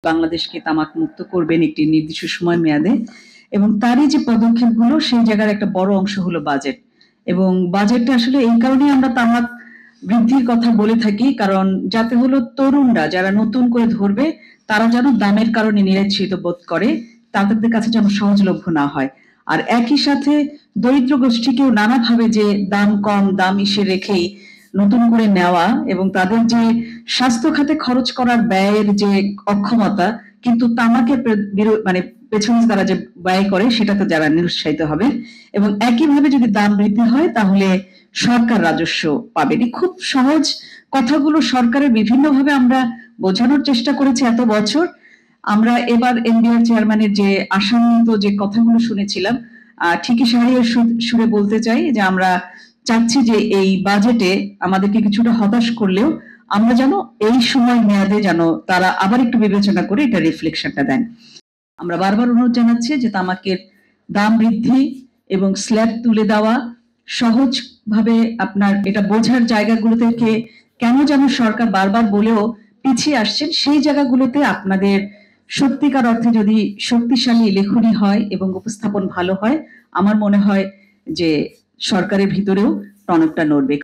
বাংলাদেশকে তামাক মুক্ত করবেন একটি নির্দিষ্ট সময় মেয়াদে এবং তারই যে পদক্ষেপগুলো সেই জায়গার একটা বড় অংশ হলো বাজেট। এবং বাজেটটা আসলে এই কারণেই আমরা তামাক বৃদ্ধির কথা বলে থাকি, কারণ যাতে হলো তরুণরা যারা নতুন করে ধরবে তারা যেন দামের কারণে নিরাশ্রিত বোধ করে, তাদের কাছে যেন সহজলভ্য না হয়। আর একই সাথে দরিদ্র গোষ্ঠীকেও নানাভাবে যে দাম কম, দাম ইসে রেখেই নতুন করে নেওয়া এবং তাদের যে স্বাস্থ্য খাতে খরচ করার ব্যয়ের যে অক্ষমতা, কিন্তু তামাকের মানে পেছনে তারা যে ব্যয় করে সেটাতে যারা নিরুৎসাহিত হবে। এবং একইভাবে যদি দাম বৃদ্ধি হয় তাহলে সরকার রাজস্ব পাবেনি। খুব সহজ কথাগুলো সরকারের বিভিন্নভাবে আমরা বোঝানোর চেষ্টা করেছি এত বছর। আমরা এবার এনবিআর চেয়ারম্যানের যে আশান্বিত যে কথাগুলো শুনেছিলাম, ঠিকই সারিয়ে সুরে বলতে চাই যে আমরা চাচ্ছি যে এই বাজেটে আমাদেরকে কিছুটা হতাশ করলেও আমরা যেন এই সময় মেয়াদে যেন তারা আবার একটু বিবেচনা করে এটা রিফ্লেকশনটা দেন। আমরা বারবার অনুরোধ জানাচ্ছি যে তামাকের দাম বৃদ্ধি এবং স্ল্যাব তুলে দেওয়া সহজভাবে আপনার এটা বোঝার জায়গাগুলো থেকে কেন যেন সরকার বারবার বলেও পিছিয়ে আসছেন, সেই জায়গাগুলোতে আপনাদের সত্যিকার অর্থে যদি শক্তিশালী লেখনী হয় এবং উপস্থাপন ভালো হয়, আমার মনে হয় যে সরকারের ভিতরেও টনকটা নড়বে।